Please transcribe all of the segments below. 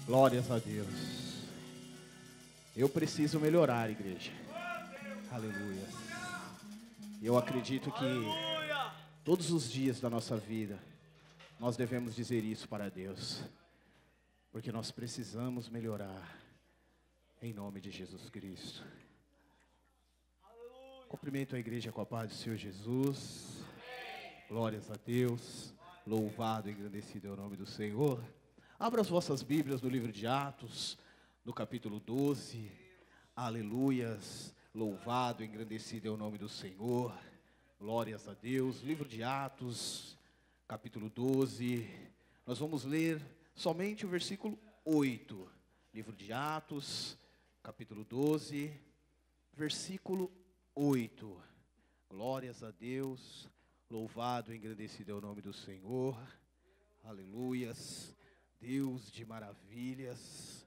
Glórias a Deus. Eu preciso melhorar, igreja. Aleluia. Eu acredito que todos os dias da nossa vida nós devemos dizer isso para Deus, porque nós precisamos melhorar, em nome de Jesus Cristo. Cumprimento a igreja com a paz do Senhor Jesus. Glórias a Deus. Louvado e engrandecido é o nome do Senhor. Abra as vossas Bíblias no livro de Atos, no capítulo 12. Aleluias. Louvado e engrandecido é o nome do Senhor. Glórias a Deus. Livro de Atos, capítulo 12. Nós vamos ler somente o versículo 8. Livro de Atos, capítulo 12, versículo 8. Glórias a Deus. Louvado e engrandecido é o nome do Senhor. Aleluias. Deus de maravilhas.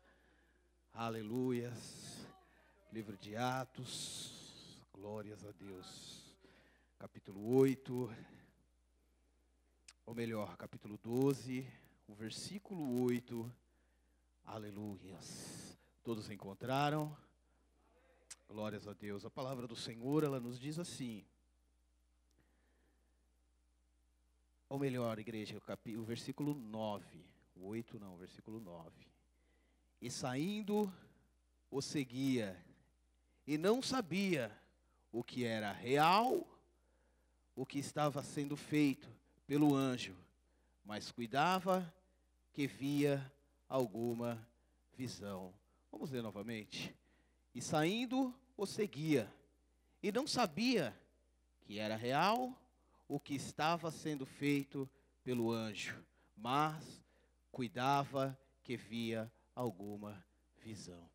Aleluias. Livro de Atos. Glórias a Deus. Capítulo 8. Ou melhor, capítulo 12, o versículo 8. Aleluias. Todos encontraram? Glórias a Deus. A palavra do Senhor, ela nos diz assim. Ou melhor, igreja, o versículo 9. O 8 não, o versículo 9. E saindo, o seguia, e não sabia o que era real, o que estava sendo feito pelo anjo, mas cuidava que via alguma visão. Vamos ler novamente. E saindo, o seguia, e não sabia que era real o que estava sendo feito pelo anjo, mas cuidava que via alguma visão.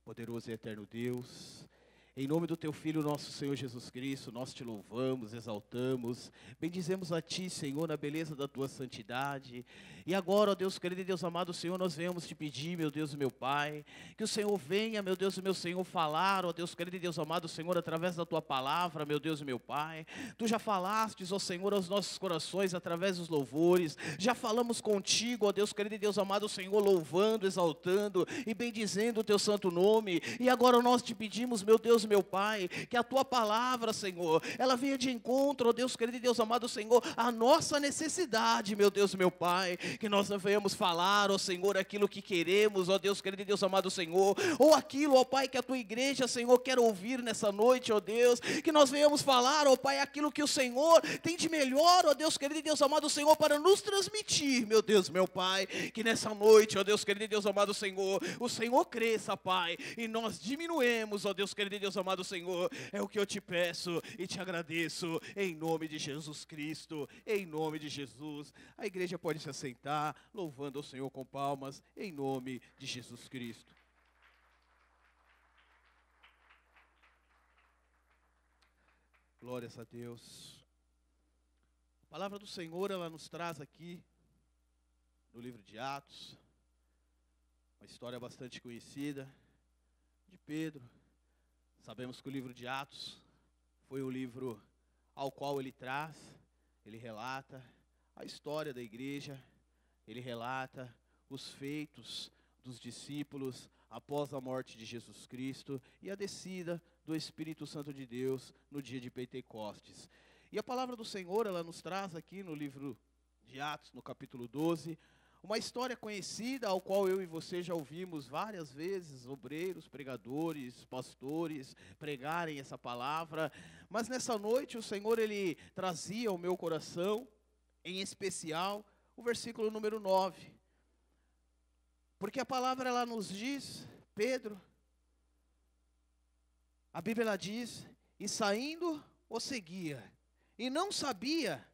Poderoso e eterno Deus, em nome do Teu Filho, nosso Senhor Jesus Cristo, nós Te louvamos, exaltamos, bendizemos a Ti, Senhor, na beleza da Tua santidade. E agora, ó Deus querido e Deus amado, Senhor, nós viemos Te pedir, meu Deus e meu Pai, que o Senhor venha, meu Deus e meu Senhor, falar, ó Deus querido e Deus amado, Senhor, através da Tua palavra, meu Deus e meu Pai. Tu já falastes, ó Senhor, aos nossos corações, através dos louvores, já falamos contigo, ó Deus querido e Deus amado, Senhor, louvando, exaltando e bendizendo o Teu santo nome. E agora nós Te pedimos, meu Deus, meu Pai, que a Tua palavra, Senhor, ela venha de encontro, ó Deus querido e Deus amado, Senhor, a nossa necessidade, meu Deus, meu Pai, que nós não venhamos falar, ó Senhor, aquilo que queremos, ó Deus querido e Deus amado, Senhor, ou aquilo, ó Pai, que a Tua igreja, Senhor, quer ouvir nessa noite, ó Deus, que nós venhamos falar, ó Pai, aquilo que o Senhor tem de melhor, ó Deus querido e Deus amado, Senhor, para nos transmitir, meu Deus, meu Pai, que nessa noite, ó Deus querido e Deus amado, Senhor, o Senhor cresça, Pai, e nós diminuemos, ó Deus querido e Deus amado Senhor, é o que eu Te peço e Te agradeço, em nome de Jesus Cristo, em nome de Jesus. A igreja pode se assentar, louvando ao Senhor com palmas, em nome de Jesus Cristo. Glórias a Deus. A palavra do Senhor, ela nos traz aqui, no livro de Atos, uma história bastante conhecida, de Pedro. Sabemos que o livro de Atos foi o livro ao qual ele traz, ele relata a história da igreja, ele relata os feitos dos discípulos após a morte de Jesus Cristo e a descida do Espírito Santo de Deus no dia de Pentecostes. E a palavra do Senhor, ela nos traz aqui no livro de Atos, no capítulo 12, uma história conhecida, ao qual eu e você já ouvimos várias vezes, obreiros, pregadores, pastores, pregarem essa palavra. Mas nessa noite o Senhor, Ele trazia ao meu coração, em especial, o versículo número 9. Porque a palavra, ela nos diz, Pedro, a Bíblia ela diz, e saindo o seguia, e não sabia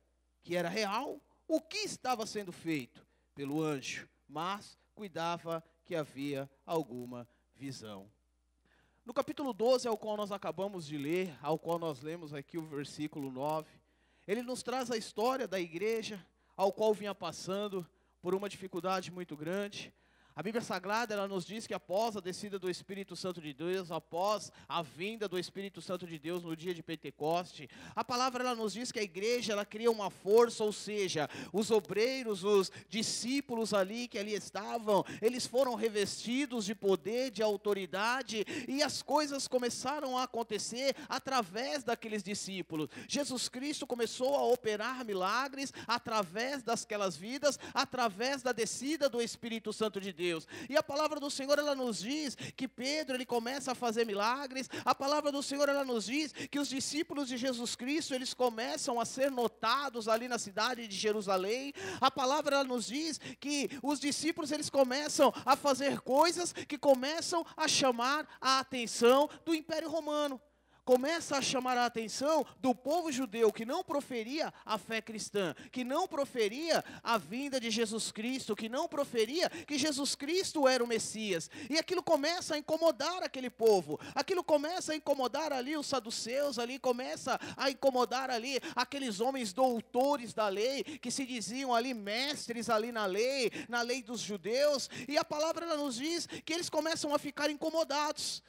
que era real o que estava sendo feito pelo anjo, mas cuidava que havia alguma visão. No capítulo 12, ao qual nós acabamos de ler, ao qual nós lemos aqui o versículo 9, ele nos traz a história da igreja, ao qual vinha passando por uma dificuldade muito grande. A Bíblia Sagrada, ela nos diz que após a descida do Espírito Santo de Deus, após a vinda do Espírito Santo de Deus no dia de Pentecoste, a palavra ela nos diz que a igreja, ela cria uma força, ou seja, os obreiros, os discípulos ali que ali estavam, eles foram revestidos de poder, de autoridade, e as coisas começaram a acontecer através daqueles discípulos. Jesus Cristo começou a operar milagres através daquelas vidas, através da descida do Espírito Santo de Deus. E a palavra do Senhor, ela nos diz que Pedro, ele começa a fazer milagres. A palavra do Senhor, ela nos diz que os discípulos de Jesus Cristo, eles começam a ser notados ali na cidade de Jerusalém. A palavra, ela nos diz que os discípulos, eles começam a fazer coisas que começam a chamar a atenção do Império Romano. Começa a chamar a atenção do povo judeu que não proferia a fé cristã, que não proferia a vinda de Jesus Cristo, que não proferia que Jesus Cristo era o Messias. E aquilo começa a incomodar aquele povo, aquilo começa a incomodar ali os saduceus, ali começa a incomodar ali aqueles homens doutores da lei, que se diziam ali mestres ali na lei dos judeus. E a palavra ela nos diz que eles começam a ficar incomodados.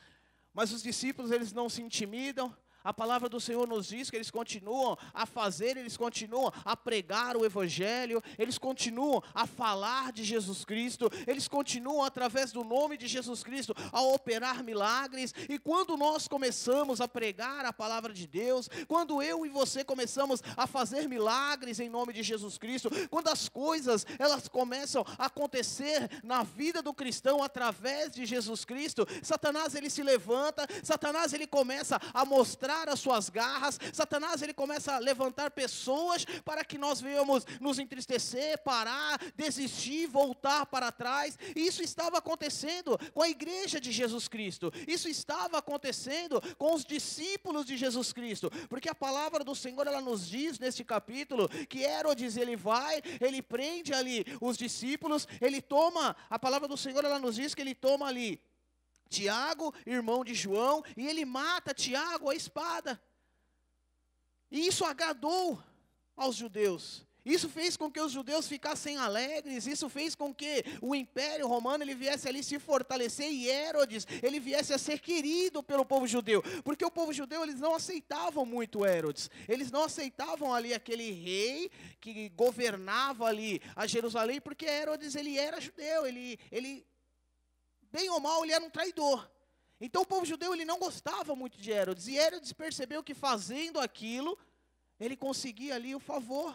Mas os discípulos, eles não se intimidam. A palavra do Senhor nos diz que eles continuam a fazer, eles continuam a pregar o Evangelho, eles continuam a falar de Jesus Cristo, eles continuam através do nome de Jesus Cristo a operar milagres. E quando nós começamos a pregar a palavra de Deus, quando eu e você começamos a fazer milagres em nome de Jesus Cristo, quando as coisas elas começam a acontecer na vida do cristão através de Jesus Cristo, Satanás ele se levanta, Satanás ele começa a mostrar as suas garras, Satanás ele começa a levantar pessoas para que nós venhamos nos entristecer, parar, desistir, voltar para trás. E isso estava acontecendo com a igreja de Jesus Cristo, isso estava acontecendo com os discípulos de Jesus Cristo, porque a palavra do Senhor ela nos diz neste capítulo que Herodes ele prende ali os discípulos, ele toma, a palavra do Senhor ela nos diz que ele toma ali Tiago, irmão de João, e ele mata Tiago à espada. E isso agradou aos judeus. Isso fez com que os judeus ficassem alegres, isso fez com que o Império Romano ele viesse ali se fortalecer e Herodes, ele viesse a ser querido pelo povo judeu, porque o povo judeu eles não aceitavam muito Herodes, eles não aceitavam ali aquele rei que governava ali a Jerusalém, porque Herodes ele era judeu, ele bem ou mal, ele era um traidor. Então o povo judeu ele não gostava muito de Herodes. E Herodes percebeu que fazendo aquilo, ele conseguia ali o favor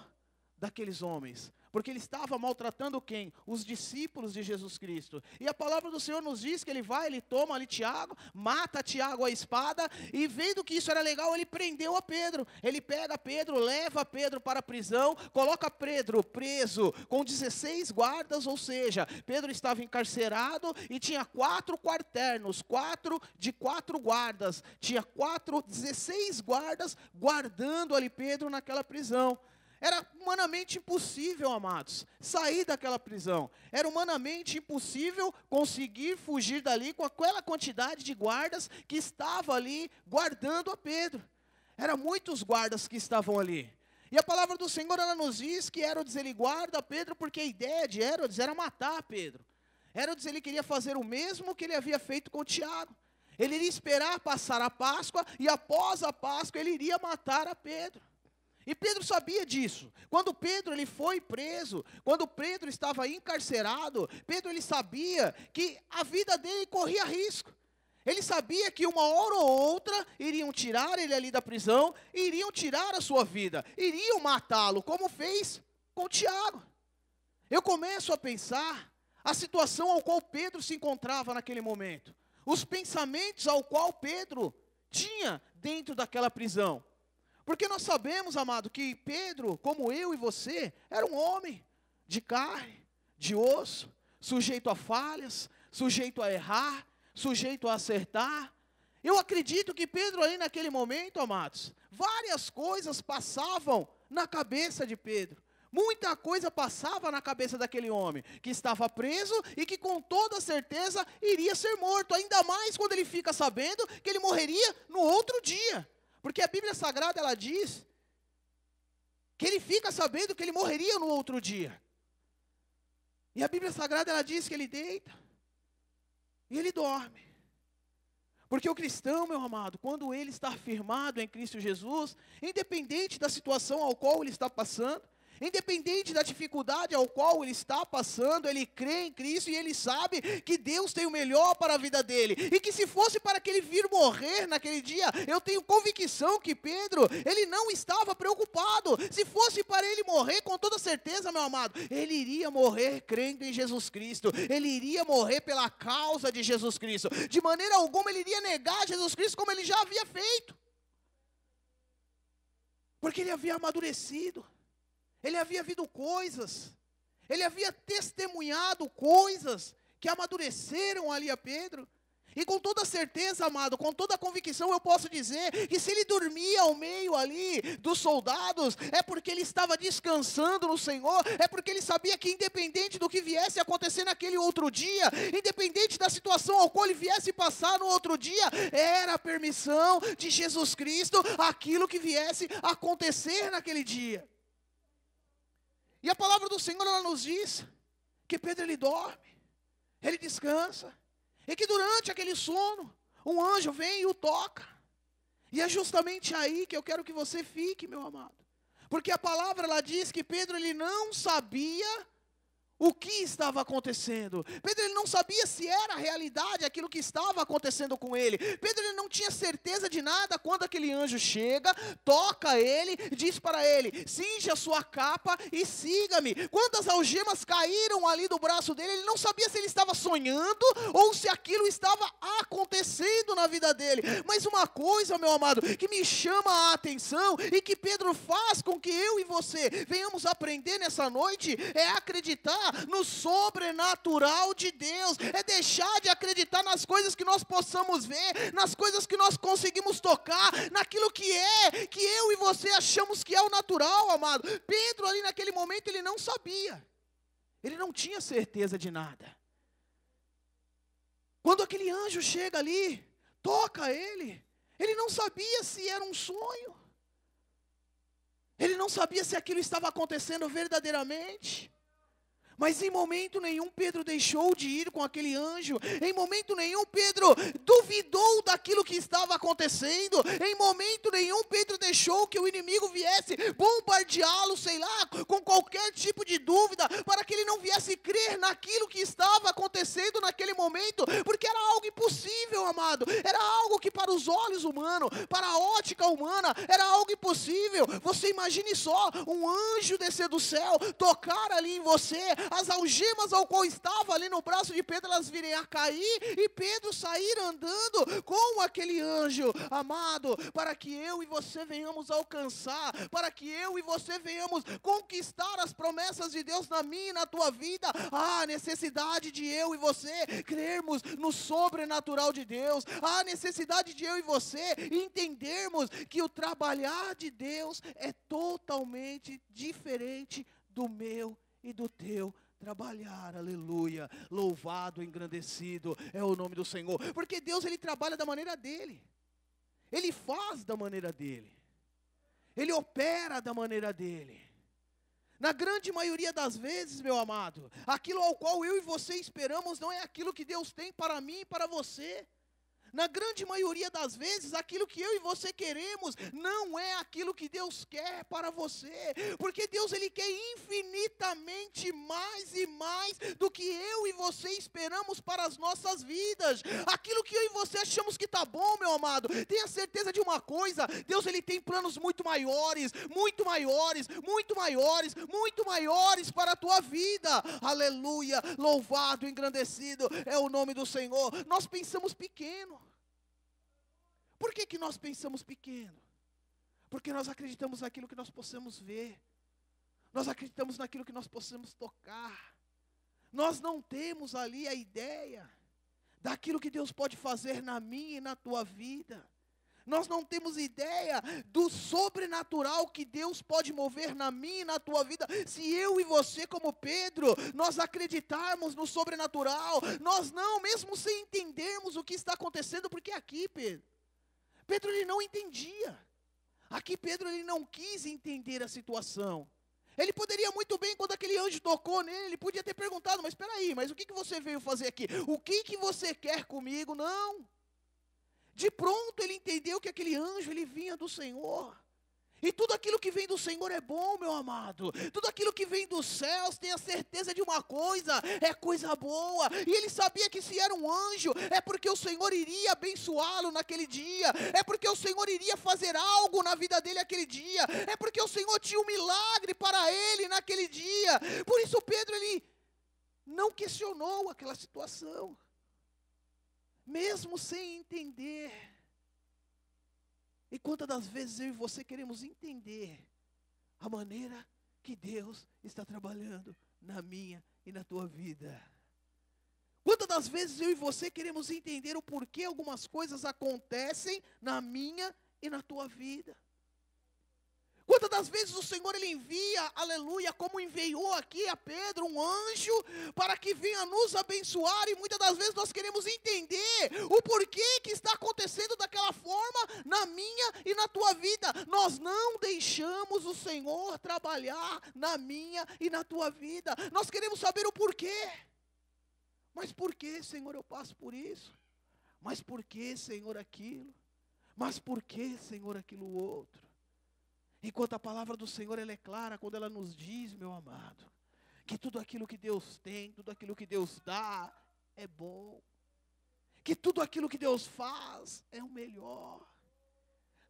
daqueles homens. Porque ele estava maltratando quem? Os discípulos de Jesus Cristo. E a palavra do Senhor nos diz que ele toma ali Tiago, mata Tiago à espada, e vendo que isso era legal, ele prendeu a Pedro. Ele pega Pedro, leva Pedro para a prisão, coloca Pedro preso com 16 guardas, ou seja, Pedro estava encarcerado e tinha 4 quaternos, 4 guardas. Tinha 16 guardas guardando ali Pedro naquela prisão. Era humanamente impossível, amados, sair daquela prisão. Era humanamente impossível conseguir fugir dali com aquela quantidade de guardas que estava ali guardando a Pedro. Eram muitos guardas que estavam ali. E a palavra do Senhor, ela nos diz que Herodes, ele guarda Pedro porque a ideia de Herodes era matar Pedro. Herodes, ele queria fazer o mesmo que ele havia feito com Tiago. Ele iria esperar passar a Páscoa e após a Páscoa ele iria matar a Pedro. E Pedro sabia disso. Quando Pedro ele foi preso, quando Pedro estava encarcerado, Pedro ele sabia que a vida dele corria risco. Ele sabia que uma hora ou outra iriam tirar ele ali da prisão, iriam tirar a sua vida, iriam matá-lo, como fez com Tiago. Eu começo a pensar a situação ao qual Pedro se encontrava naquele momento, os pensamentos ao qual Pedro tinha dentro daquela prisão. Porque nós sabemos, amado, que Pedro, como eu e você, era um homem de carne, de osso, sujeito a falhas, sujeito a errar, sujeito a acertar. Eu acredito que Pedro ali naquele momento, amados, várias coisas passavam na cabeça de Pedro. Muita coisa passava na cabeça daquele homem, que estava preso e que com toda certeza iria ser morto. Ainda mais quando ele fica sabendo que ele morreria no outro dia. Porque a Bíblia Sagrada, ela diz que ele fica sabendo que ele morreria no outro dia. E a Bíblia Sagrada, ela diz que ele deita, E ele dorme. Porque o cristão, meu amado, quando ele está firmado em Cristo Jesus, independente da situação ao qual ele está passando, independente da dificuldade ao qual ele está passando, ele crê em Cristo e ele sabe que Deus tem o melhor para a vida dele. E que se fosse para que ele vir morrer naquele dia, eu tenho convicção que Pedro, ele não estava preocupado. Se fosse para ele morrer, com toda certeza, meu amado, ele iria morrer crendo em Jesus Cristo. Ele iria morrer pela causa de Jesus Cristo. De maneira alguma ele iria negar Jesus Cristo como ele já havia feito. Porque ele havia amadurecido. Ele havia visto coisas, ele havia testemunhado coisas que amadureceram ali a Pedro. E com toda certeza, amado, com toda convicção eu posso dizer que se ele dormia ao meio ali dos soldados, é porque ele estava descansando no Senhor, é porque ele sabia que independente do que viesse a acontecer naquele outro dia, independente da situação ao qual ele viesse passar no outro dia, era a permissão de Jesus Cristo aquilo que viesse a acontecer naquele dia. E a palavra do Senhor, ela nos diz que Pedro, ele dorme, ele descansa, e que durante aquele sono, um anjo vem e o toca. E é justamente aí que eu quero que você fique, meu amado. Porque a palavra, ela diz que Pedro, ele não sabia o que estava acontecendo. Pedro, ele não sabia se era realidade aquilo que estava acontecendo com ele. Pedro, ele não tinha certeza de nada quando aquele anjo chega, toca ele, diz para ele: cinja a sua capa e siga-me. Quando as algemas caíram ali do braço dele, ele não sabia se ele estava sonhando ou se aquilo estava acontecendo na vida dele. Mas uma coisa, meu amado, que me chama a atenção e que Pedro faz com que eu e você venhamos aprender nessa noite é acreditar no sobrenatural de Deus, é deixar de acreditar nas coisas que nós possamos ver, nas coisas que nós conseguimos tocar, naquilo que eu e você achamos que é o natural, amado. Pedro ali naquele momento, ele não sabia, ele não tinha certeza de nada. Quando aquele anjo chega ali, toca ele não sabia se era um sonho, ele não sabia se aquilo estava acontecendo verdadeiramente. Mas em momento nenhum Pedro deixou de ir com aquele anjo. Em momento nenhum Pedro duvidou daquilo que estava acontecendo. Em momento nenhum Pedro deixou que o inimigo viesse bombardeá-lo, sei lá, com qualquer tipo de dúvida, para que ele não viesse crer naquilo que estava acontecendo naquele momento, porque era algo impossível, amado. Era algo que para os olhos humanos, para a ótica humana, era algo impossível. Você imagine só, um anjo descer do céu, tocar ali em você, as algemas ao qual estava ali no braço de Pedro, elas virem a cair, e Pedro sair andando com aquele anjo, amado, para que eu e você venhamos alcançar, para que eu e você venhamos conquistar as promessas de Deus na minha e na tua vida. Há necessidade de eu e você crermos no sobrenatural de Deus, há necessidade de eu e você entendermos que o trabalhar de Deus é totalmente diferente do meu e do teu trabalhar. Aleluia, louvado, engrandecido é o nome do Senhor, porque Deus, ele trabalha da maneira dele, ele faz da maneira dele, ele opera da maneira dele. Na grande maioria das vezes, meu amado, aquilo ao qual eu e você esperamos não é aquilo que Deus tem para mim e para você. Na grande maioria das vezes, aquilo que eu e você queremos não é aquilo que Deus quer para você, porque Deus, ele quer infinitamente mais e mais do que eu e você esperamos para as nossas vidas. Aquilo que eu e você achamos que está bom, meu amado, tenha certeza de uma coisa: Deus, ele tem planos muito maiores, muito maiores, muito maiores, muito maiores para a tua vida. Aleluia, louvado, engrandecido é o nome do Senhor. Nós pensamos pequeno. Por que nós pensamos pequeno? Porque nós acreditamos naquilo que nós possamos ver, nós acreditamos naquilo que nós possamos tocar, nós não temos ali a ideia daquilo que Deus pode fazer na minha e na tua vida. Nós não temos ideia do sobrenatural que Deus pode mover na minha e na tua vida. Se eu e você, como Pedro, nós acreditarmos no sobrenatural, nós não, mesmo sem entendermos o que está acontecendo, porque aqui, Pedro ele não entendia. Aqui Pedro, ele não quis entender a situação. Ele poderia muito bem, quando aquele anjo tocou nele, ele podia ter perguntado, mas espera aí, mas o que você veio fazer aqui? O que você quer comigo? Não. De pronto ele entendeu que aquele anjo, ele vinha do Senhor. E tudo aquilo que vem do Senhor é bom, meu amado. Tudo aquilo que vem dos céus, tenha certeza de uma coisa, é coisa boa. E ele sabia que se era um anjo, é porque o Senhor iria abençoá-lo naquele dia. É porque o Senhor iria fazer algo na vida dele aquele dia. É porque o Senhor tinha um milagre para ele naquele dia. Por isso Pedro, ele não questionou aquela situação. Mesmo sem entender. E quantas das vezes eu e você queremos entender a maneira que Deus está trabalhando na minha e na tua vida? Quantas das vezes eu e você queremos entender o porquê algumas coisas acontecem na minha e na tua vida? Quantas das vezes o Senhor, ele envia, aleluia, como enviou aqui a Pedro, um anjo, para que venha nos abençoar, e muitas das vezes nós queremos entender o porquê que está acontecendo daquela forma na minha e na tua vida. Nós não deixamos o Senhor trabalhar na minha e na tua vida. Nós queremos saber o porquê. Mas por que, Senhor, eu passo por isso? Mas por que, Senhor, aquilo? Mas por que, Senhor, aquilo outro? Enquanto a palavra do Senhor, ela é clara quando ela nos diz, meu amado, que tudo aquilo que Deus tem, tudo aquilo que Deus dá, é bom. Que tudo aquilo que Deus faz é o melhor.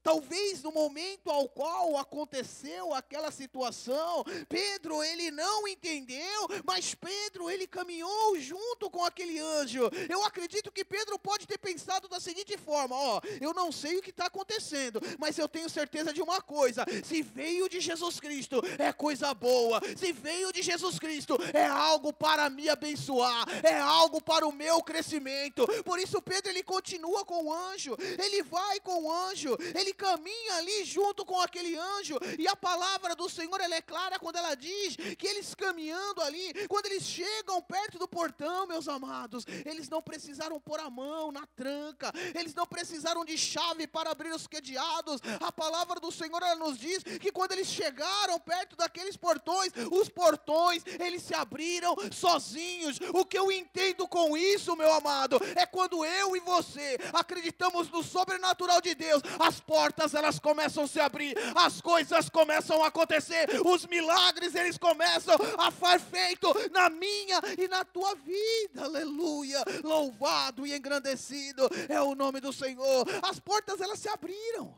Talvez no momento ao qual aconteceu aquela situação, Pedro, ele não entendeu, mas Pedro, ele caminhou junto com aquele anjo. Eu acredito que Pedro pode ter pensado da seguinte forma: eu não sei o que está acontecendo, mas eu tenho certeza de uma coisa: se veio de Jesus Cristo, é coisa boa. Se veio de Jesus Cristo, é algo para me abençoar, é algo para o meu crescimento. Por isso Pedro, ele continua com o anjo, ele vai com o anjo, ele caminha ali junto com aquele anjo, e a palavra do Senhor, ela é clara quando ela diz que eles caminhando ali, quando eles chegam perto do portão, meus amados, eles não precisaram pôr a mão na tranca, eles não precisaram de chave para abrir os cadeados. A palavra do Senhor, ela nos diz que quando eles chegaram perto daqueles portões, os portões, eles se abriram sozinhos. O que eu entendo com isso, meu amado, é quando eu e você acreditamos no sobrenatural de Deus, as portas, elas começam a se abrir, as coisas começam a acontecer, os milagres, eles começam a ser feito na minha e na tua vida. Aleluia, louvado e engrandecido é o nome do Senhor. As portas, elas se abriram.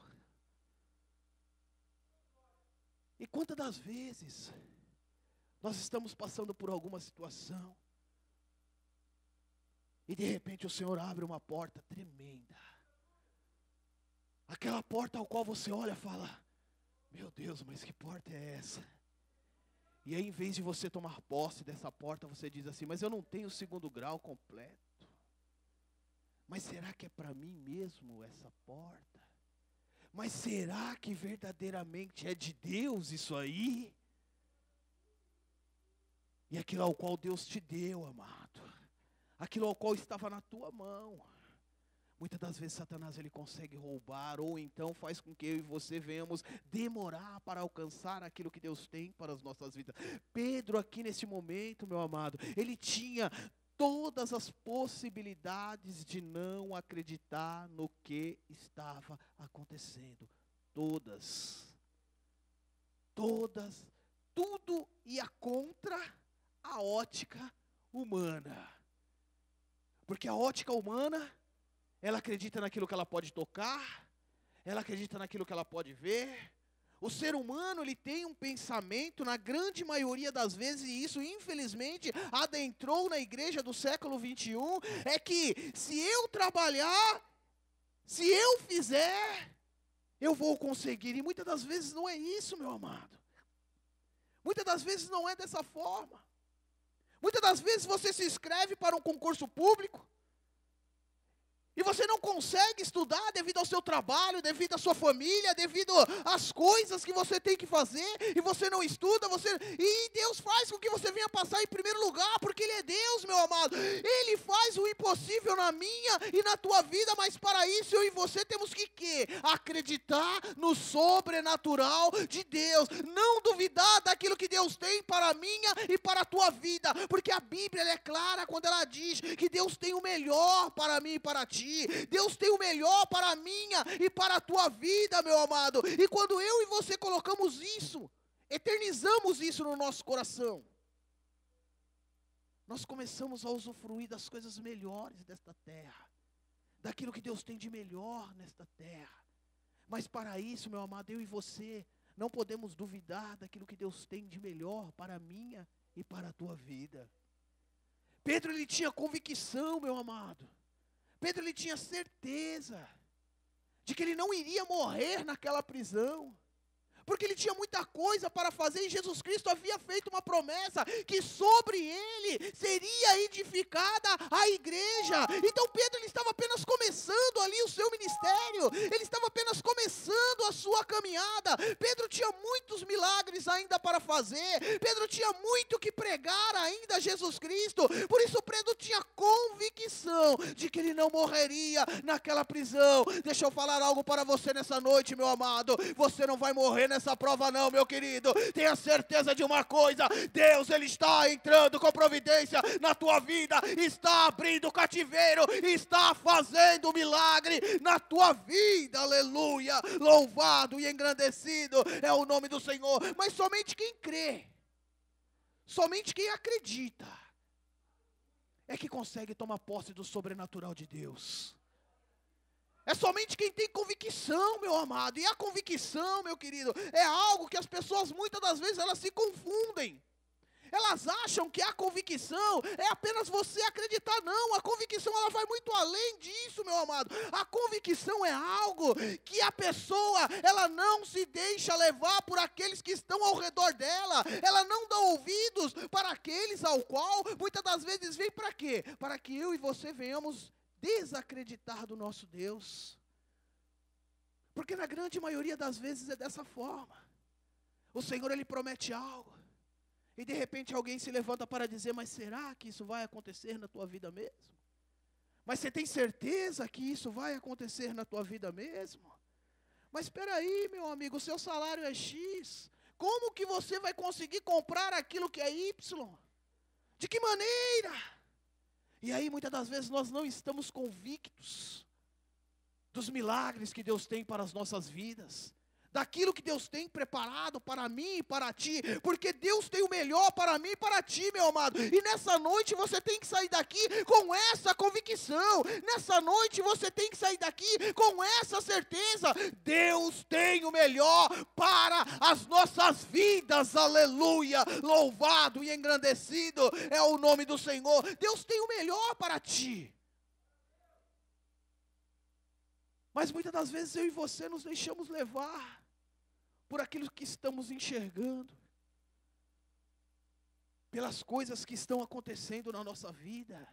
E quantas das vezes nós estamos passando por alguma situação e de repente o Senhor abre uma porta tremenda, aquela porta ao qual você olha e fala: meu Deus, mas que porta é essa? E aí, em vez de você tomar posse dessa porta, você diz assim: mas eu não tenho o 2º grau completo. Mas será que é para mim mesmo essa porta? Mas será que verdadeiramente é de Deus isso aí? E aquilo ao qual Deus te deu, amado, aquilo ao qual estava na tua mão, muitas das vezes Satanás, ele consegue roubar, ou então faz com que eu e você venhamos demorar para alcançar aquilo que Deus tem para as nossas vidas. Pedro, aqui nesse momento, meu amado, ele tinha todas as possibilidades de não acreditar no que estava acontecendo. Todas, tudo ia contra a ótica humana. Porque a ótica humana, ela acredita naquilo que ela pode tocar, ela acredita naquilo que ela pode ver. O ser humano, ele tem um pensamento, na grande maioria das vezes, e isso infelizmente adentrou na igreja do século 21, é que se eu trabalhar, se eu fizer, eu vou conseguir. E muitas das vezes não é isso, meu amado. Muitas das vezes não é dessa forma. Muitas das vezes você se inscreve para um concurso público, e você não consegue estudar devido ao seu trabalho, devido à sua família, devido às coisas que você tem que fazer, e você não estuda, e Deus faz com que você venha passar em primeiro lugar, porque Ele é Deus, meu amado. Ele faz faz o impossível na minha e na tua vida, mas para isso eu e você temos que quê? Acreditar no sobrenatural de Deus, não duvidar daquilo que Deus tem para a minha e para a tua vida, porque a Bíblia ela é clara quando ela diz que Deus tem o melhor para mim e para ti, Deus tem o melhor para a minha e para a tua vida, meu amado, e quando eu e você colocamos isso, eternizamos isso no nosso coração, nós começamos a usufruir das coisas melhores desta terra, daquilo que Deus tem de melhor nesta terra. Mas para isso, meu amado, eu e você não podemos duvidar daquilo que Deus tem de melhor para a minha e para a tua vida. Pedro, ele tinha convicção, meu amado. Pedro, ele tinha certeza de que ele não iria morrer naquela prisão, porque ele tinha muita coisa para fazer, e Jesus Cristo havia feito uma promessa, que sobre ele seria edificada a igreja. Então Pedro, ele estava apenas começando ali o seu ministério, ele estava apenas começando a sua caminhada. Pedro tinha muitos milagres ainda para fazer, Pedro tinha muito que pregar ainda a Jesus Cristo, por isso Pedro tinha convicção de que ele não morreria naquela prisão. Deixa eu falar algo para você nessa noite, meu amado, você não vai morrer nessa prova não, meu querido. Tenha certeza de uma coisa, Deus, ele está entrando com providência na tua vida, está abrindo o cativeiro, está fazendo milagre na tua vida, aleluia, louvado e engrandecido é o nome do Senhor. Mas somente quem crê, somente quem acredita, é que consegue tomar posse do sobrenatural de Deus. É somente quem tem convicção, meu amado. E a convicção, meu querido, é algo que as pessoas muitas das vezes elas se confundem. Elas acham que a convicção é apenas você acreditar. Não, a convicção ela vai muito além disso, meu amado. A convicção é algo que a pessoa, ela não se deixa levar por aqueles que estão ao redor dela. Ela não dá ouvidos para aqueles ao qual muitas das vezes vem para quê? Para que eu e você venhamos desacreditar do nosso Deus, porque na grande maioria das vezes é dessa forma. O Senhor ele promete algo, e de repente alguém se levanta para dizer, mas será que isso vai acontecer na tua vida mesmo? Mas você tem certeza que isso vai acontecer na tua vida mesmo? Mas espera aí, meu amigo, o seu salário é X, como que você vai conseguir comprar aquilo que é Y? De que maneira? E aí muitas das vezes nós não estamos convictos dos milagres que Deus tem para as nossas vidas, daquilo que Deus tem preparado para mim e para ti, porque Deus tem o melhor para mim e para ti, meu amado. E nessa noite você tem que sair daqui com essa convicção, nessa noite você tem que sair daqui com essa certeza, Deus tem o melhor para as nossas vidas, aleluia, louvado e engrandecido é o nome do Senhor. Deus tem o melhor para ti. Mas muitas das vezes eu e você nos deixamos levar por aquilo que estamos enxergando, pelas coisas que estão acontecendo na nossa vida.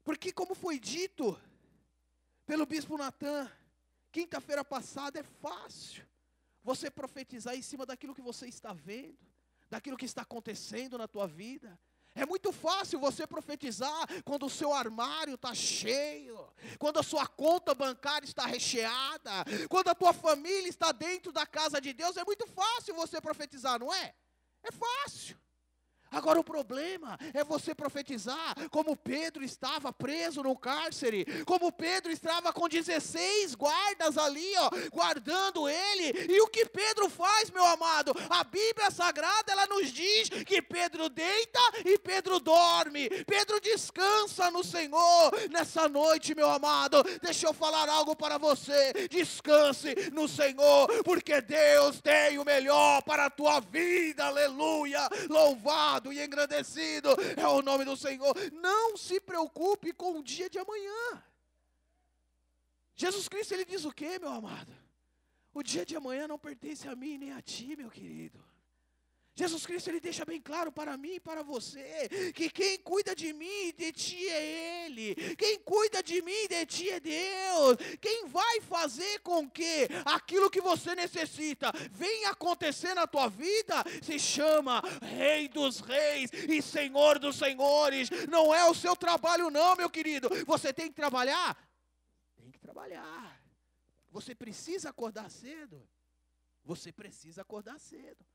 Porque como foi dito pelo bispo Natan, quinta-feira passada, é fácil você profetizar em cima daquilo que você está vendo, daquilo que está acontecendo na tua vida. É muito fácil você profetizar quando o seu armário está cheio, quando a sua conta bancária está recheada, quando a tua família está dentro da casa de Deus. É muito fácil você profetizar, não é? É fácil. Agora o problema é você profetizar como Pedro estava preso no cárcere, como Pedro estava com 16 guardas ali, guardando ele. E o que Pedro faz, meu amado? A Bíblia Sagrada, ela nos diz que Pedro deita e Pedro dorme. Pedro descansa no Senhor. Nessa noite, meu amado, deixa eu falar algo para você. Descanse no Senhor, porque Deus tem o melhor para a tua vida, aleluia, louvado e engrandecido é o nome do Senhor. Não se preocupe com o dia de amanhã. Jesus Cristo, ele diz o quê, meu amado? O dia de amanhã não pertence a mim nem a ti, meu querido. Jesus Cristo, Ele deixa bem claro para mim e para você, que quem cuida de mim e de ti é Ele, quem cuida de mim e de ti é Deus, quem vai fazer com que aquilo que você necessita venha acontecer na tua vida, se chama Rei dos Reis e Senhor dos Senhores. Não é o seu trabalho não, meu querido, você tem que trabalhar? Tem que trabalhar. Você precisa acordar cedo? Você precisa acordar cedo.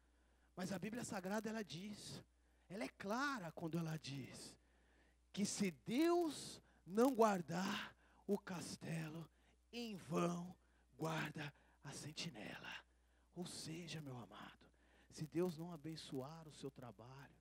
Mas a Bíblia Sagrada, ela é clara quando ela diz, que se Deus não guardar o castelo, em vão guarda a sentinela. Ou seja, meu amado, se Deus não abençoar o seu trabalho,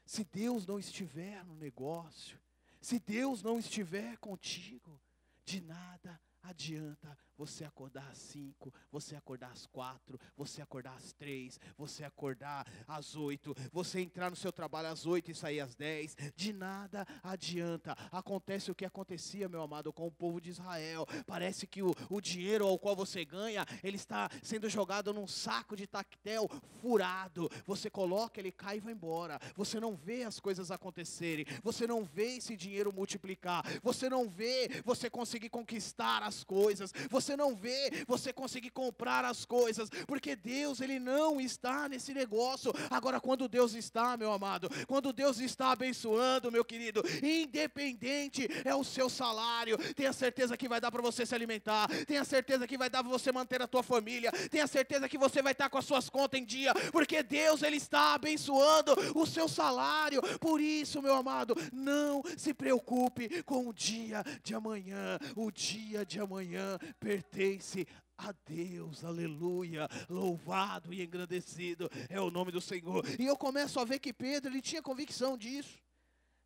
se Deus não estiver no negócio, se Deus não estiver contigo, de nada adianta você acordar às 5, você acordar às 4, você acordar às 3, você acordar às 8, você entrar no seu trabalho às 8 e sair às 10, de nada adianta. Acontece o que acontecia, meu amado, com o povo de Israel. Parece que o dinheiro ao qual você ganha, ele está sendo jogado num saco de tactel furado. Você coloca, ele cai e vai embora. Você não vê as coisas acontecerem, você não vê esse dinheiro multiplicar, você não vê você conseguir conquistar as coisas, você não vê você conseguir comprar as coisas, porque Deus, Ele não está nesse negócio. Agora, quando Deus está, meu amado, quando Deus está abençoando, meu querido, independente é o seu salário, tenha certeza que vai dar para você se alimentar, tenha certeza que vai dar para você manter a tua família, tenha certeza que você vai estar com as suas contas em dia, porque Deus, Ele está abençoando o seu salário. Por isso, meu amado, não se preocupe com o dia de amanhã. O dia de amanhã pertence a Deus, aleluia, louvado e engrandecido é o nome do Senhor. E eu começo a ver que Pedro, ele tinha convicção disso.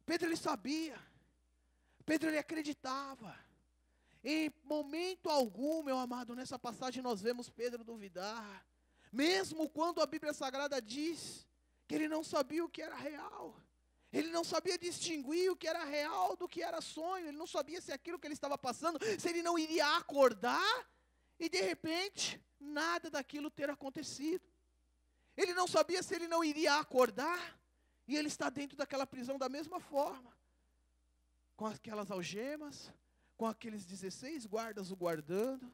Pedro, ele sabia. Pedro, ele acreditava. Em momento algum, meu amado, nessa passagem nós vemos Pedro duvidar. Mesmo quando a Bíblia Sagrada diz que ele não sabia o que era real. Ele não sabia distinguir o que era real do que era sonho. Ele não sabia se aquilo que ele estava passando, se ele não iria acordar e de repente nada daquilo ter acontecido. Ele não sabia se ele não iria acordar e ele está dentro daquela prisão da mesma forma, com aquelas algemas, com aqueles 16 guardas o guardando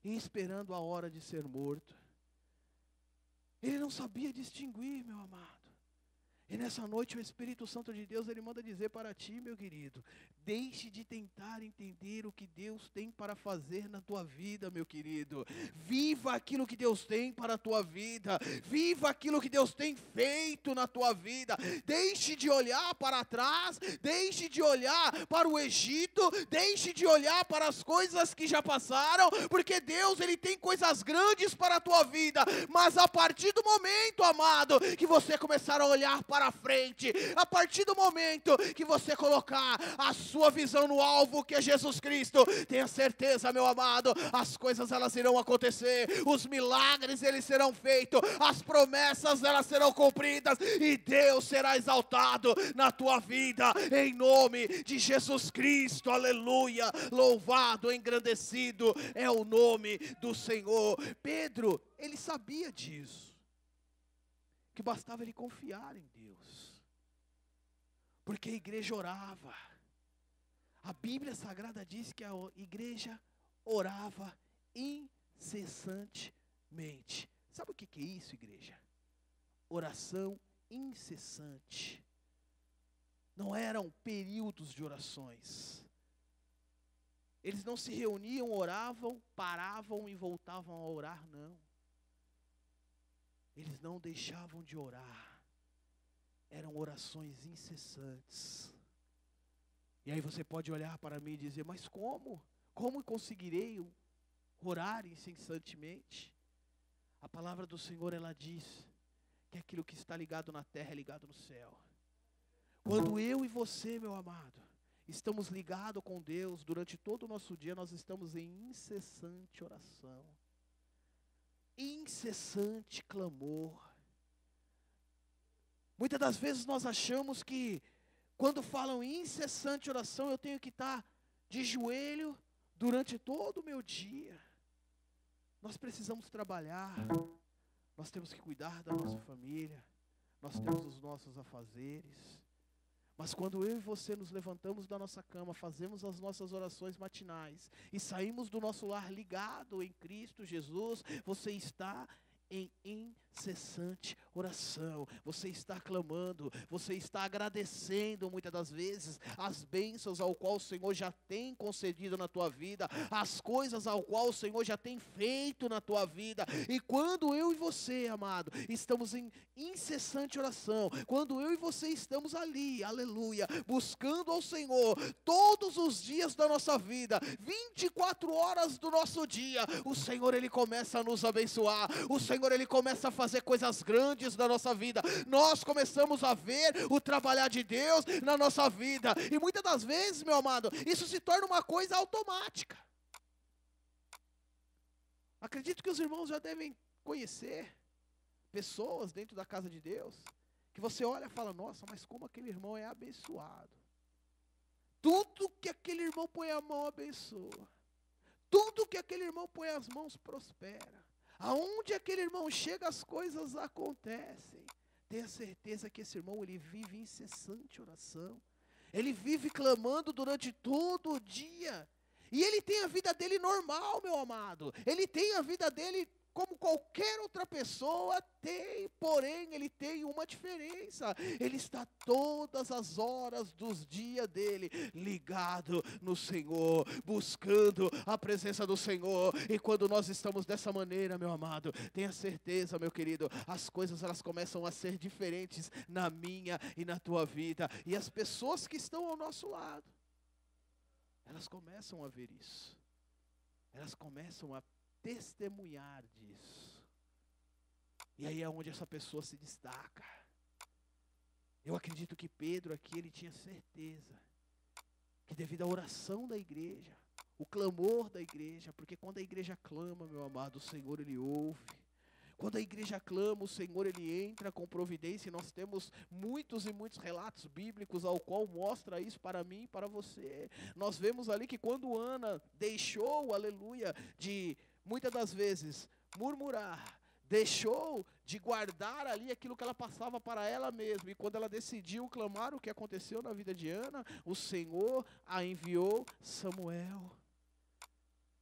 e esperando a hora de ser morto. Ele não sabia distinguir, meu amado. E nessa noite o Espírito Santo de Deus, ele manda dizer para ti, meu querido, deixe de tentar entender o que Deus tem para fazer na tua vida, meu querido. Viva aquilo que Deus tem para a tua vida. Viva aquilo que Deus tem feito na tua vida. Deixe de olhar para trás, deixe de olhar para o Egito, deixe de olhar para as coisas que já passaram, porque Deus, ele tem coisas grandes para a tua vida. Mas a partir do momento, amado, que você começar a olhar para frente, a partir do momento que você colocar a sua visão no alvo, que é Jesus Cristo, tenha certeza, meu amado, as coisas elas irão acontecer, os milagres eles serão feitos, as promessas elas serão cumpridas, e Deus será exaltado na tua vida, em nome de Jesus Cristo, aleluia, louvado, engrandecido é o nome do Senhor. Pedro, ele sabia disso, que bastava ele confiar em Deus, porque a igreja orava. A Bíblia Sagrada diz que a igreja orava incessantemente. Sabe o que é isso, igreja? Oração incessante. Não eram períodos de orações. Eles não se reuniam, oravam, paravam e voltavam a orar, não. Eles não deixavam de orar. Eram orações incessantes. E aí você pode olhar para mim e dizer, mas como? Como conseguirei orar incessantemente? A palavra do Senhor, ela diz que aquilo que está ligado na terra é ligado no céu. Quando eu e você, meu amado, estamos ligados com Deus, durante todo o nosso dia, nós estamos em incessante oração. Incessante clamor. Muitas das vezes nós achamos que quando falam em incessante oração, eu tenho que estar de joelho durante todo o meu dia. Nós precisamos trabalhar, nós temos que cuidar da nossa família, nós temos os nossos afazeres. Mas quando eu e você nos levantamos da nossa cama, fazemos as nossas orações matinais e saímos do nosso lar ligado em Cristo Jesus, você está em incessante oração, você está clamando, você está agradecendo muitas das vezes as bênçãos ao qual o Senhor já tem concedido na tua vida, as coisas ao qual o Senhor já tem feito na tua vida. E quando eu e você, amado, estamos em incessante oração, quando eu e você estamos ali, aleluia, buscando ao Senhor todos os dias da nossa vida, 24 horas do nosso dia, o Senhor ele começa a nos abençoar, o Senhor ele começa a fazer coisas grandes na nossa vida, nós começamos a ver o trabalhar de Deus na nossa vida, e muitas das vezes, meu amado, isso se torna uma coisa automática. Acredito que os irmãos já devem conhecer pessoas dentro da casa de Deus, que você olha e fala, nossa, mas como aquele irmão é abençoado, tudo que aquele irmão põe a mão abençoa, tudo que aquele irmão põe as mãos prospera, aonde aquele irmão chega as coisas acontecem. Tenha certeza que esse irmão ele vive em incessante oração, ele vive clamando durante todo o dia, e ele tem a vida dele normal, meu amado, ele tem a vida dele como qualquer outra pessoa tem, porém ele tem uma diferença, ele está todas as horas dos dias dele ligado no Senhor, buscando a presença do Senhor. E quando nós estamos dessa maneira, meu amado, tenha certeza, meu querido, as coisas elas começam a ser diferentes na minha e na tua vida, e as pessoas que estão ao nosso lado, elas começam a ver isso, elas começam a testemunhar disso, e aí é onde essa pessoa se destaca. Eu acredito que Pedro aqui, ele tinha certeza, que devido à oração da igreja, o clamor da igreja, porque quando a igreja clama, meu amado, o Senhor ele ouve. Quando a igreja clama, o Senhor ele entra com providência, e nós temos muitos e muitos relatos bíblicos ao qual mostra isso para mim e para você. Nós vemos ali que quando Ana deixou, aleluia, de muitas das vezes murmurar, deixou de guardar ali aquilo que ela passava para ela mesma, e quando ela decidiu clamar, o que aconteceu na vida de Ana, o Senhor a enviou Samuel.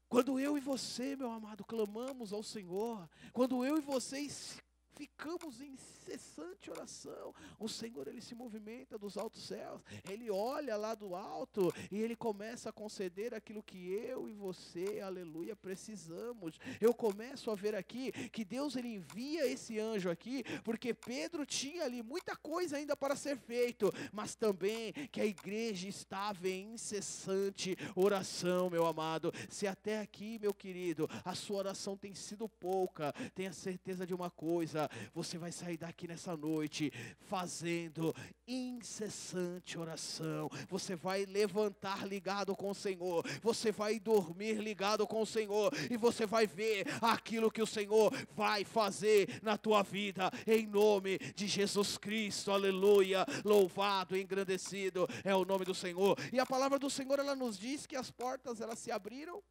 Quando eu e você, meu amado, clamamos ao Senhor, quando eu e vocês ficamos em incessante oração, o Senhor ele se movimenta dos altos céus, ele olha lá do alto e ele começa a conceder aquilo que eu e você, aleluia, precisamos. Eu começo a ver aqui que Deus ele envia esse anjo aqui, porque Pedro tinha ali muita coisa ainda para ser feito, mas também que a igreja estava em incessante oração, meu amado. Se até aqui, meu querido, a sua oração tem sido pouca, tenha certeza de uma coisa, você vai sair daqui nessa noite fazendo incessante oração. Você vai levantar ligado com o Senhor, você vai dormir ligado com o Senhor, e você vai ver aquilo que o Senhor vai fazer na tua vida, em nome de Jesus Cristo, aleluia. Louvado e engrandecido é o nome do Senhor. E a palavra do Senhor ela nos diz que as portas elas se abriram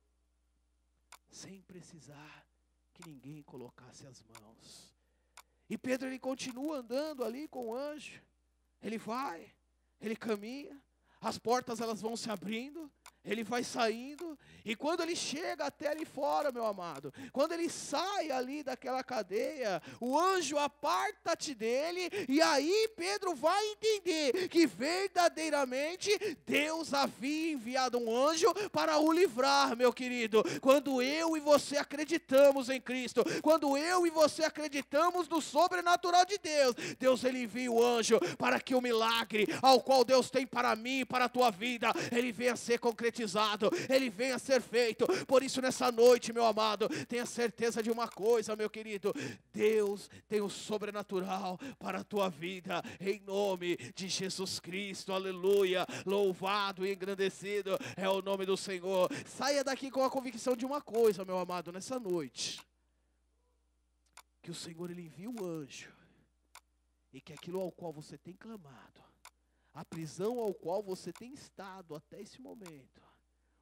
sem precisar que ninguém colocasse as mãos. E Pedro ele continua andando ali com o anjo. Ele vai, ele caminha, as portas elas vão se abrindo, ele vai saindo, e quando ele chega até ali fora, meu amado, quando ele sai ali daquela cadeia, o anjo aparta-te dele, e aí Pedro vai entender que verdadeiramente Deus havia enviado um anjo para o livrar, meu querido. Quando eu e você acreditamos em Cristo, quando eu e você acreditamos no sobrenatural de Deus, Deus ele envia o anjo para que o milagre ao qual Deus tem para mim, para a tua vida, ele venha a ser concretizado, ele venha a ser feito. Por isso nessa noite, meu amado, tenha certeza de uma coisa, meu querido, Deus tem o sobrenatural para a tua vida, em nome de Jesus Cristo, aleluia. Louvado e engrandecido é o nome do Senhor. Saia daqui com a convicção de uma coisa, meu amado, nessa noite, que o Senhor ele envia o anjo, e que aquilo ao qual você tem clamado, a prisão ao qual você tem estado até esse momento,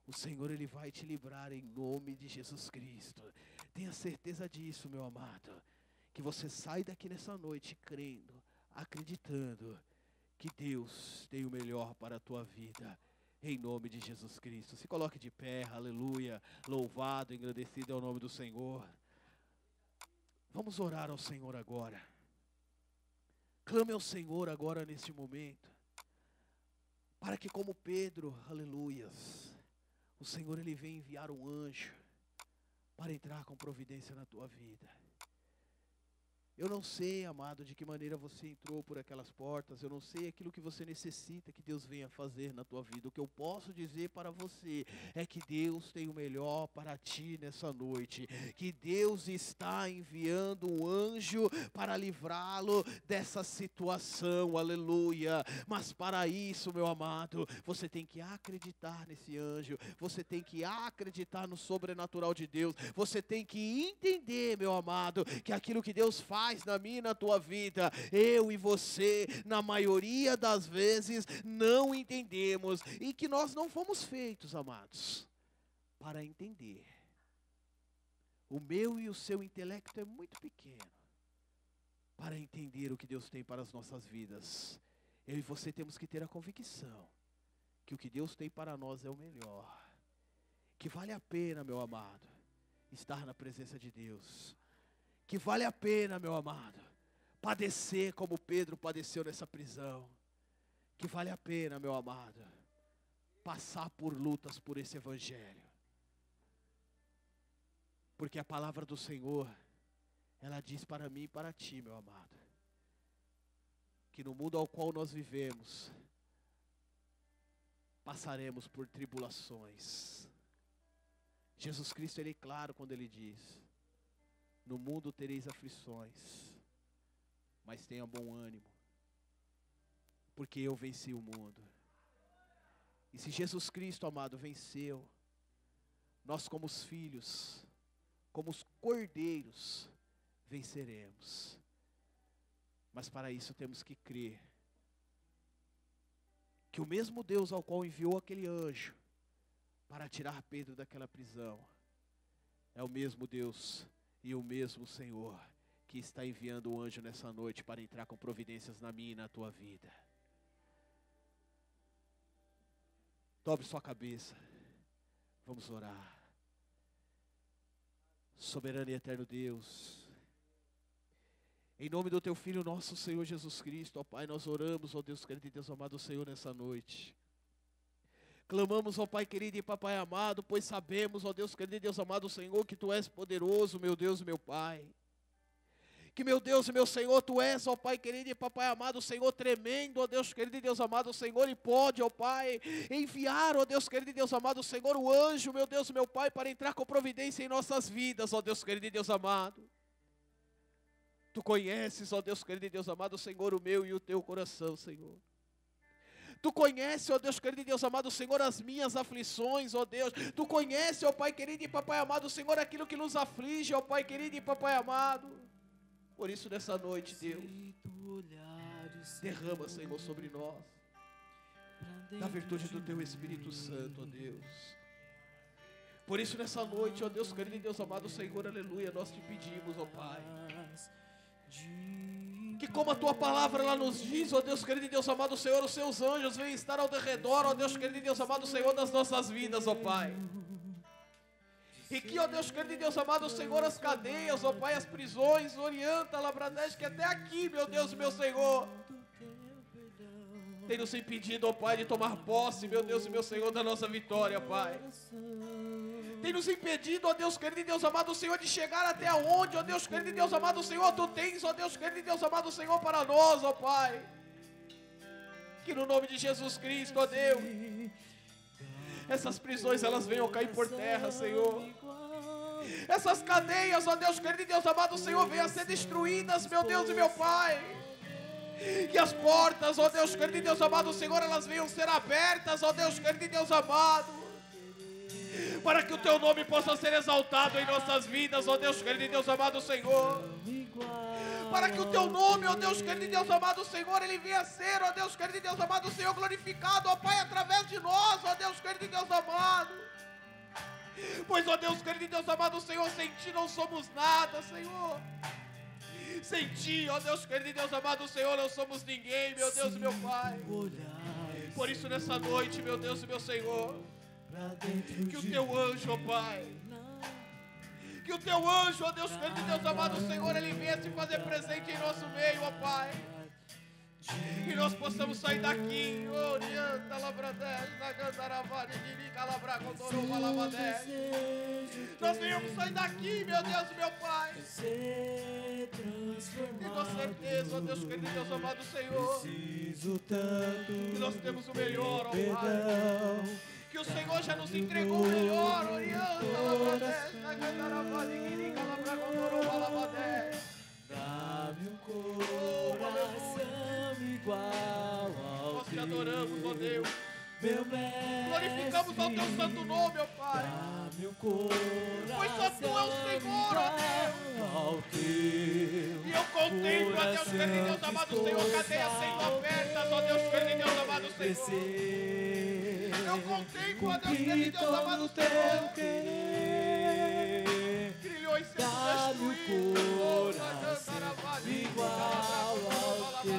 o Senhor ele vai te livrar em nome de Jesus Cristo. Tenha certeza disso, meu amado, que você sai daqui nessa noite crendo, acreditando que Deus tem o melhor para a tua vida. Em nome de Jesus Cristo. Se coloque de pé, aleluia. Louvado, engrandecido é o nome do Senhor. Vamos orar ao Senhor agora. Clame ao Senhor agora neste momento. Para que como Pedro, aleluias, o Senhor ele vem enviar um anjo para entrar com providência na tua vida. Eu não sei, amado, de que maneira você entrou por aquelas portas. Eu não sei aquilo que você necessita que Deus venha fazer na tua vida. O que eu posso dizer para você é que Deus tem o melhor para ti nessa noite. Que Deus está enviando um anjo para livrá-lo dessa situação. Aleluia. Mas para isso, meu amado, você tem que acreditar nesse anjo. Você tem que acreditar no sobrenatural de Deus. Você tem que entender, meu amado, que aquilo que Deus faz na minha e na tua vida, eu e você, na maioria das vezes, não entendemos, e que nós não fomos feitos, amados, para entender. O meu e o seu intelecto é muito pequeno para entender o que Deus tem para as nossas vidas. Eu e você temos que ter a convicção que o que Deus tem para nós é o melhor, que vale a pena, meu amado, estar na presença de Deus. Que vale a pena, meu amado, padecer como Pedro padeceu nessa prisão. Que vale a pena, meu amado, passar por lutas por esse evangelho. Porque a palavra do Senhor, ela diz para mim e para ti, meu amado, que no mundo ao qual nós vivemos, passaremos por tribulações. Jesus Cristo, ele é claro quando ele diz: no mundo tereis aflições, mas tenha bom ânimo, porque eu venci o mundo. E se Jesus Cristo, amado, venceu, nós como os filhos, como os cordeiros, venceremos. Mas para isso temos que crer que o mesmo Deus ao qual enviou aquele anjo para tirar Pedro daquela prisão, é o mesmo Deus e o mesmo Senhor que está enviando o anjo nessa noite para entrar com providências na minha e na tua vida. Dobre sua cabeça. Vamos orar. Soberano e eterno Deus, em nome do teu Filho, nosso Senhor Jesus Cristo, ó Pai, nós oramos, ó Deus querido e Deus amado Senhor, nessa noite. Clamamos, ó Pai querido e Papai amado, pois sabemos, ó Deus querido e Deus amado Senhor, que Tu és poderoso, meu Deus e meu Pai. Que meu Deus e meu Senhor, Tu és, ó Pai querido e Papai amado Senhor, tremendo, ó Deus querido e Deus amado Senhor, e pode, ó Pai, enviar, ó Deus querido e Deus amado Senhor, o anjo, meu Deus e meu Pai, para entrar com providência em nossas vidas, ó Deus querido e Deus amado. Tu conheces, ó Deus querido e Deus amado Senhor, o meu e o teu coração, Senhor. Tu conhece, ó Deus querido e Deus amado Senhor, as minhas aflições, ó Deus. Tu conhece, ó Pai querido e Papai amado Senhor, aquilo que nos aflige, ó Pai querido e Papai amado. Por isso nessa noite, Deus, derrama, Senhor, sobre nós da virtude do Teu Espírito Santo, ó Deus. Por isso nessa noite, ó Deus querido e Deus amado Senhor, aleluia, nós te pedimos, ó Pai, que como a Tua palavra ela nos diz, ó Deus querido e Deus amado Senhor, os Seus anjos vêm estar ao redor, ó Deus querido e Deus amado Senhor, das nossas vidas, ó Pai. E que, ó Deus querido e Deus amado Senhor, as cadeias, ó Pai, as prisões, orienta, Labradeste, que até aqui, meu Deus e meu Senhor, tem nos impedido, ó Pai, de tomar posse, meu Deus e meu Senhor, da nossa vitória, Pai. Tem nos impedido, ó Deus querido e Deus amado Senhor, de chegar até onde, ó Deus querido e Deus amado Senhor, Tu tens, ó Deus querido e Deus amado Senhor, para nós, ó Pai. Que no nome de Jesus Cristo, ó Deus, essas prisões elas venham cair por terra, Senhor. Essas cadeias, ó Deus querido e Deus amado Senhor, venham a ser destruídas, meu Deus e meu Pai. Que as portas, ó Deus querido e Deus amado Senhor, elas venham ser abertas, ó Deus querido e Deus amado, para que o Teu nome possa ser exaltado em nossas vidas, ó Deus querido e Deus amado Senhor. Para que o Teu nome, ó Deus querido e Deus amado Senhor, ele venha a ser, ó Deus querido e Deus amado Senhor, glorificado, ó Pai, através de nós, ó Deus querido e Deus amado. Pois, ó Deus querido e Deus amado Senhor, sem Ti não somos nada, Senhor. Sem ti, ó Deus querido e Deus amado, Senhor, não somos ninguém, meu Deus e meu Pai. Por isso nessa noite, meu Deus e meu Senhor, que o teu anjo, ó Pai, que o teu anjo, ó Deus querido e Deus amado, Senhor, ele venha se fazer presente em nosso meio, ó Pai. Que nós possamos sair daqui, orienta labradez, na cantaravane, de calabracondoro, malabadez. Nós venhamos sair daqui, meu Deus e meu Pai. E com certeza, ó Deus querido, Deus amado Senhor, que nós temos o melhor, ó Pai. Que o Senhor já nos entregou o melhor, orienta labradez, na cantaravane, de calabracondoro, malabadez. Dá-me um coração igual ao Nós te adoramos, ó Deus. meu mestre. Glorificamos ao teu santo nome, ó Pai. Dá-me um coração Pois só tu é o Senhor, ó Deus. ao teu. E eu contemplo, ó Deus querido e Deus amado Senhor, cadeias sendo abertas, ó Deus querido e Deus amado Senhor. Eu contemplo, ó Deus querido e Deus amado Senhor, grilhões sendo destruídos, igual ao teu.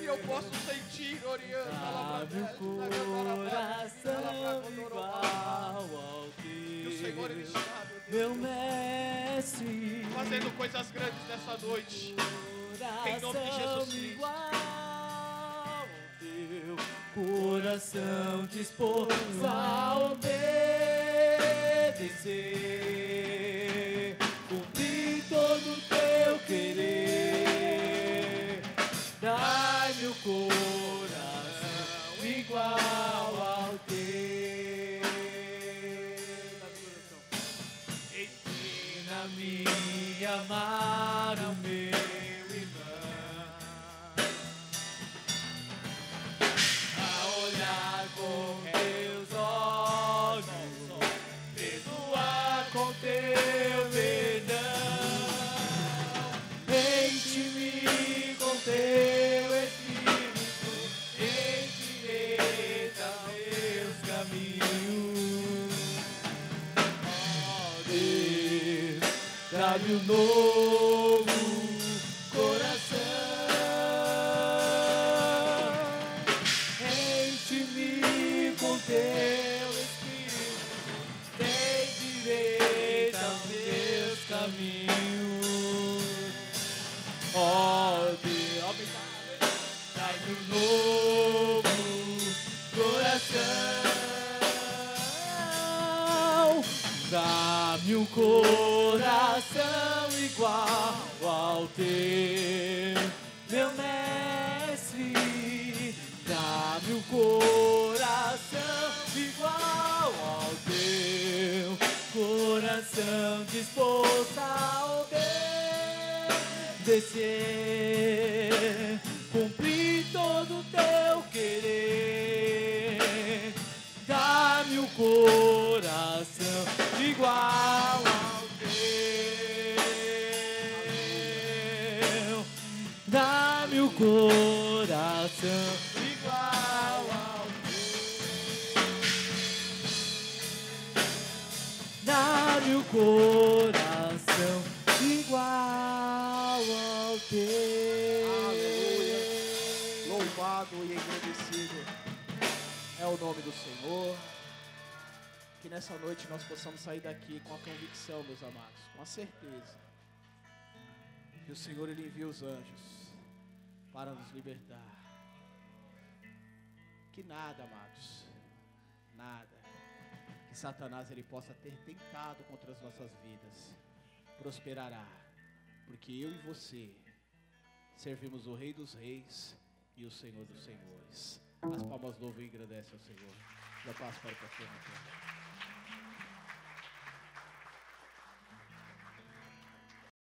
e eu posso sentir, orienta, Dá-me um coração igual ao que o teu. Senhor ele está, Meu mestre, fazendo coisas grandes nessa noite. Em nome de Jesus Cristo. igual ao teu coração disposto a obedecer, cumprir todo o teu querer. Dai-me o coração igual ao teu. Ensina-me a amar o meu irmão, a olhar com teus olhos, perdoar com teu perdão, enche-me com teu Espírito, endireita meus caminhos. Ó Deus, dá-me um novo coração, enche-me com teu Espírito, endireita meus caminhos. Ó Deus, dá-me um novo coração, dá-me um coração igual ao teu, meu mestre. Dá-me um coração igual ao teu, coração disposto a obedecer, cumprir todo o teu querer. Dá-me um coração igual ao teu, dá-me um coração igual ao teu, dá-me um coração igual ao teu. Aleluia. Louvado e engrandecido é o nome do Senhor. Que nessa noite nós possamos sair daqui com a convicção, meus amados, com a certeza que o Senhor ele envia os anjos para nos libertar. Que nada, amados, nada que Satanás ele possa ter tentado contra as nossas vidas prosperará, porque eu e você servimos o Rei dos Reis e o Senhor dos Senhores. As palmas louvam e engrandecem ao Senhor. Da paz para o pastor.